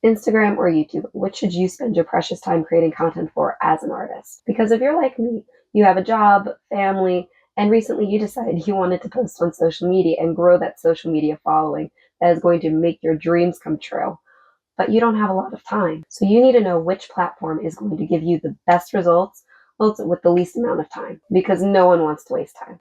Instagram or YouTube? Which should you spend your precious time creating content for as an artist? Because if you're like me, you have a job, family, and recently you decided you wanted to post on social media and grow that social media following that is going to make your dreams come true. But you don't have a lot of time. So you need to know which platform is going to give you the best results with the least amount of time, because no one wants to waste time.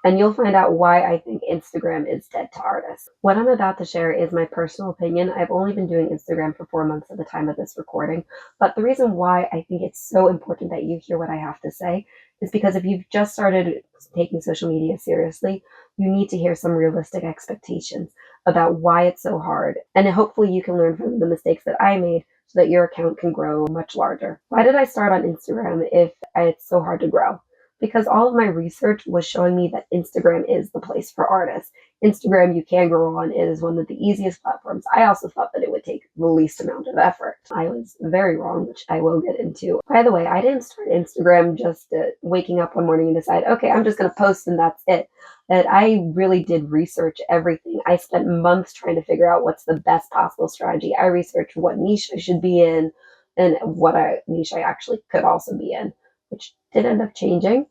And you'll find out why I think Instagram is dead to artists. What I'm about to share is my personal opinion. I've only been doing Instagram for 4 months at the time of this recording, but the reason why I think it's so important that you hear what I have to say is because if you've just started taking social media seriously, you need to hear some realistic expectations about why it's so hard. And hopefully you can learn from the mistakes that I made so that your account can grow much larger. Why did I start on Instagram if it's so hard to grow? Because all of my research was showing me that Instagram is the place for artists. Instagram you can grow on. It is one of the easiest platforms. I also thought that it would take the least amount of effort. I was very wrong, which I will get into. By the way, I didn't start Instagram just waking up one morning and decide, okay, I'm just going to post and that's it. That I really did research everything. I spent months trying to figure out what's the best possible strategy. I researched what niche I should be in and what niche I actually could also be in, which did end up changing.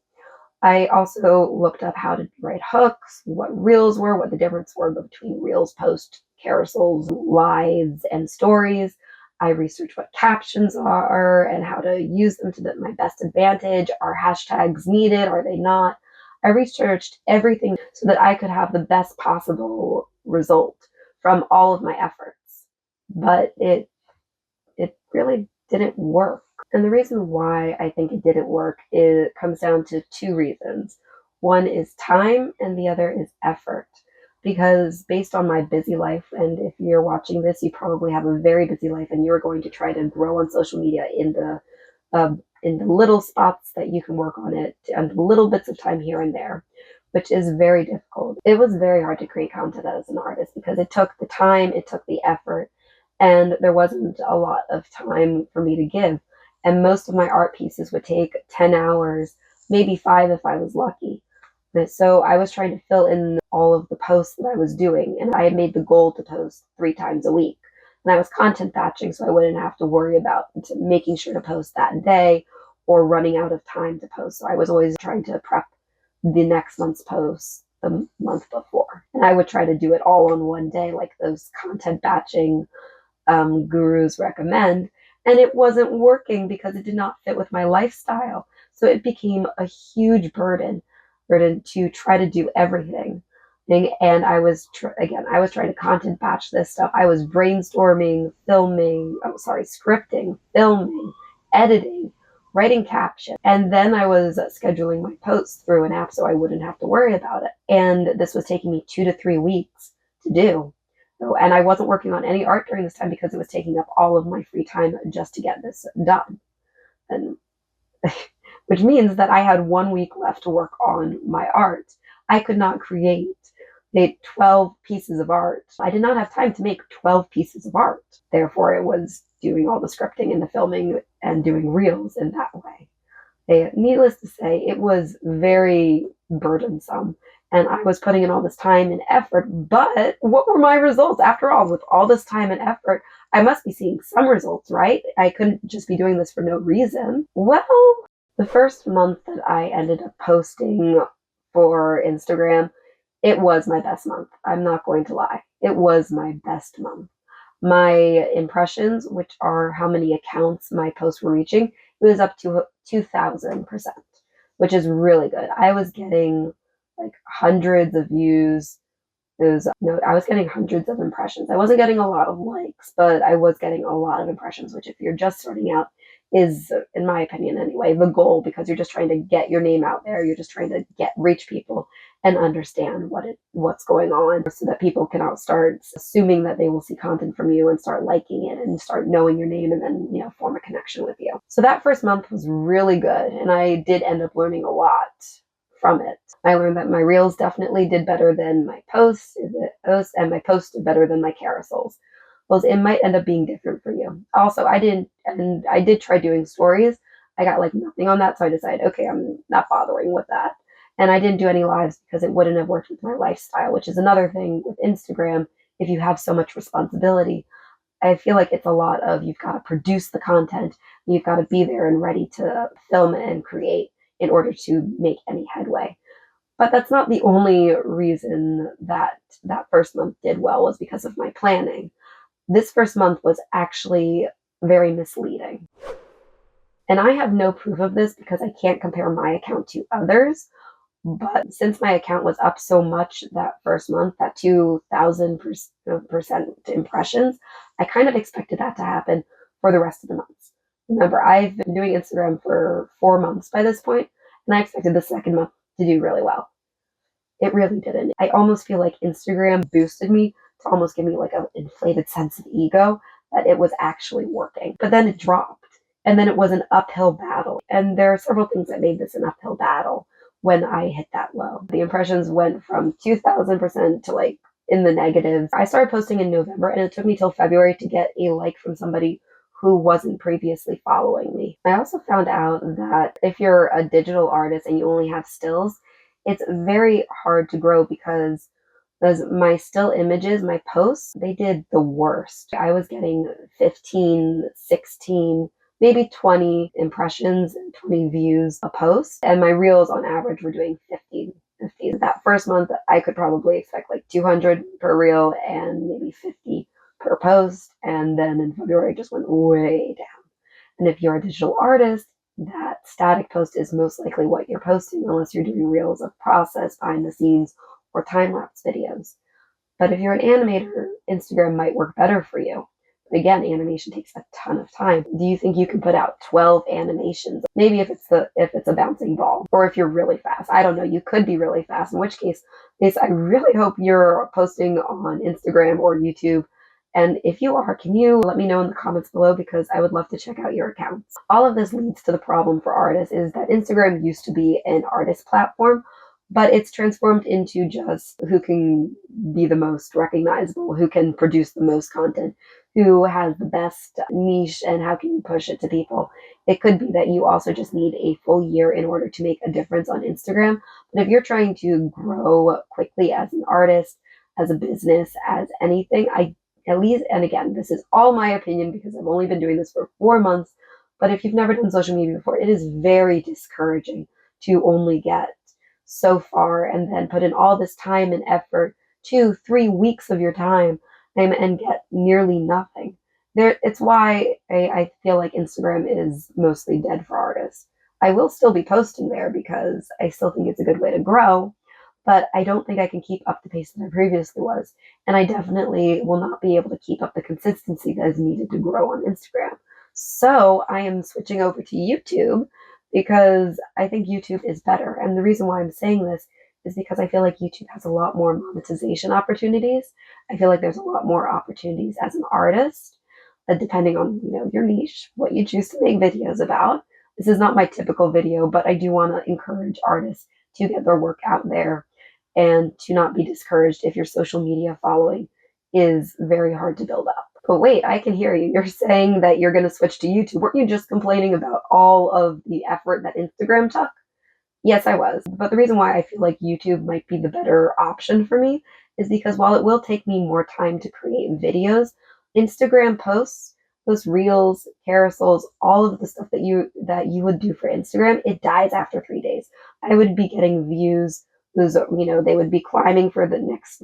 I also looked up how to write hooks, what reels were, what the difference were between reels, posts, carousels, lives, and stories. I researched what captions are and how to use them to my best advantage. Are hashtags needed? Are they not? I researched everything so that I could have the best possible result from all of my efforts. But it really didn't work. And the reason why I think it didn't work comes down to two reasons. One is time and the other is effort. Because based on my busy life, and if you're watching this, you probably have a very busy life and you're going to try to grow on social media in the little spots that you can work on it and little bits of time here and there, which is very difficult. It was very hard to create content as an artist because it took the time, it took the effort, and there wasn't a lot of time for me to give. And most of my art pieces would take 10 hours, maybe 5 if I was lucky. So I was trying to fill in all of the posts that I was doing, and I had made the goal to post 3 times a week. And I was content batching, so I wouldn't have to worry about making sure to post that day or running out of time to post. So I was always trying to prep the next month's posts the month before. And I would try to do it all on one day, like those content batching gurus recommend. And it wasn't working because it did not fit with my lifestyle. So it became a huge burden to try to do everything. And I was trying to content batch this stuff. I was brainstorming, scripting, filming, editing, writing caption. And then I was scheduling my posts through an app so I wouldn't have to worry about it. And this was taking me 2 to 3 weeks to do. And I wasn't working on any art during this time because it was taking up all of my free time just to get this done. And which means that I had 1 week left to work on my art. I could not create 12 pieces of art. I did not have time to make 12 pieces of art. Therefore, it was doing all the scripting and the filming and doing reels in that way. Needless to say, it was very burdensome. And I was putting in all this time and effort, but what were my results? After all, with all this time and effort, I must be seeing some results, right? I couldn't just be doing this for no reason. Well, the first month that I ended up posting for Instagram, it was my best month. I'm not going to lie. It was my best month. My impressions, which are how many accounts my posts were reaching, it was up to 2,000%, which is really good. I was getting like hundreds of views. I was getting hundreds of impressions. I wasn't getting a lot of likes, but I was getting a lot of impressions, which if you're just starting out is, in my opinion anyway, the goal, because you're just trying to get your name out there. You're just trying to reach people and understand what's going on so that people can start assuming that they will see content from you and start liking it and start knowing your name and then, form a connection with you. So that first month was really good. And I did end up learning a lot from it. I learned that my reels definitely did better than my posts, and my posts did better than my carousels. Well, it might end up being different for you. Also, I did try doing stories. I got like nothing on that, so I decided, okay, I'm not bothering with that. And I didn't do any lives because it wouldn't have worked with my lifestyle, which is another thing with Instagram. If you have so much responsibility, I feel like it's a lot of you've got to produce the content, you've got to be there and ready to film and create in order to make any headway. But that's not the only reason that that first month did well, was because of my planning. This first month was actually very misleading. And I have no proof of this because I can't compare my account to others. But since my account was up so much that first month, that 2,000% impressions, I kind of expected that to happen for the rest of the months. Remember, I've been doing Instagram for 4 months by this point, and I expected the second month to do really well. It really didn't. I almost feel like Instagram boosted me to almost give me like an inflated sense of ego that it was actually working. But then it dropped, and then it was an uphill battle. And there are several things that made this an uphill battle when I hit that low. The impressions went from 2,000% to like in the negatives. I started posting in November, and it took me till February to get a like from somebody who wasn't previously following me. I also found out that if you're a digital artist and you only have stills, it's very hard to grow because my still images, my posts, they did the worst. I was getting 15, 16, maybe 20 impressions and 20 views a post. And my reels on average were doing 50. That first month, I could probably expect like 200 per reel and maybe 50 per post. And then in February, it just went way down. And if you're a digital artist, that static post is most likely what you're posting, unless you're doing reels of process, behind the scenes, or time-lapse videos. But if you're an animator, Instagram might work better for you. But again, animation takes a ton of time. Do you think you can put out 12 animations? Maybe if it's a bouncing ball, or if you're really fast. I don't know. You could be really fast, in which case, I really hope you're posting on Instagram or YouTube. And if you are, can you let me know in the comments below, because I would love to check out your accounts. All of this leads to the problem for artists is that Instagram used to be an artist platform, but it's transformed into just who can be the most recognizable, who can produce the most content, who has the best niche, and how can you push it to people. It could be that you also just need a full year in order to make a difference on Instagram. But if you're trying to grow quickly as an artist, as a business, as anything, at least, and again, this is all my opinion because I've only been doing this for 4 months, but if you've never done social media before, it is very discouraging to only get so far and then put in all this time and effort, 2-3 weeks of your time, and get nearly nothing. It's why I feel like Instagram is mostly dead for artists. I will still be posting there because I still think it's a good way to grow, but I don't think I can keep up the pace that I previously was. And I definitely will not be able to keep up the consistency that is needed to grow on Instagram. So I am switching over to YouTube because I think YouTube is better. And the reason why I'm saying this is because I feel like YouTube has a lot more monetization opportunities. I feel like there's a lot more opportunities as an artist, depending on your niche, what you choose to make videos about. This is not my typical video, but I do want to encourage artists to get their work out there and to not be discouraged if your social media following is very hard to build up. But wait, I can hear you. You're saying that you're going to switch to YouTube. Weren't you just complaining about all of the effort that Instagram took? Yes, I was. But the reason why I feel like YouTube might be the better option for me is because while it will take me more time to create videos, Instagram posts, those reels, carousels, all of the stuff that you would do for Instagram, it dies after 3 days. I would be getting views, they would be climbing for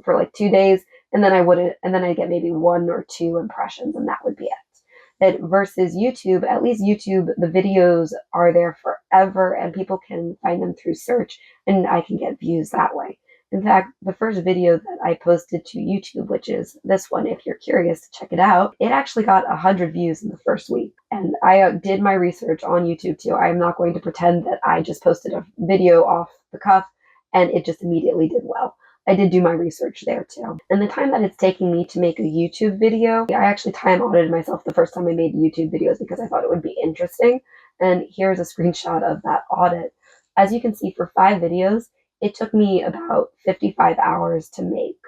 like 2 days, and then I'd get maybe 1 or 2 impressions, and that would be it. Versus YouTube, at least YouTube, the videos are there forever, and people can find them through search, and I can get views that way. In fact, the first video that I posted to YouTube, which is this one, if you're curious to check it out, it actually got 100 views in the first week. And I did my research on YouTube too. I'm not going to pretend that I just posted a video off the cuff and it just immediately did well. I did do my research there too. And the time that it's taking me to make a YouTube video, I actually time audited myself the first time I made YouTube videos because I thought it would be interesting. And here's a screenshot of that audit. As you can see, for 5 videos, it took me about 55 hours to make,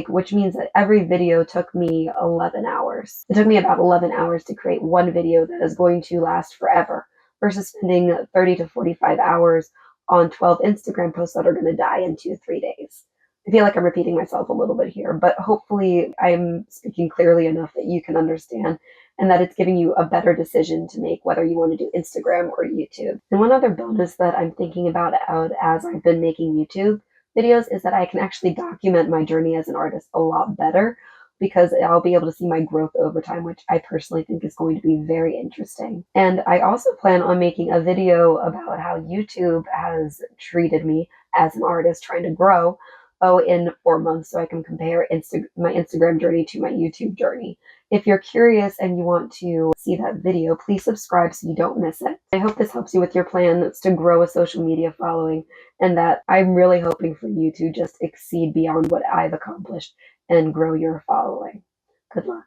which means that every video took me 11 hours. It took me about 11 hours to create one video that is going to last forever versus spending 30 to 45 hours on 12 Instagram posts that are going to die in 2-3 days. I feel like I'm repeating myself a little bit here, but hopefully I'm speaking clearly enough that you can understand and that it's giving you a better decision to make whether you want to do Instagram or YouTube. And one other bonus that I'm thinking about out as I've been making YouTube videos is that I can actually document my journey as an artist a lot better because I'll be able to see my growth over time, which I personally think is going to be very interesting. And I also plan on making a video about how YouTube has treated me as an artist trying to grow in 4 months so I can compare my Instagram journey to my YouTube journey. If you're curious and you want to see that video, please subscribe so you don't miss it. I hope this helps you with your plans to grow a social media following, and that I'm really hoping for you to just exceed beyond what I've accomplished and grow your following. Good luck.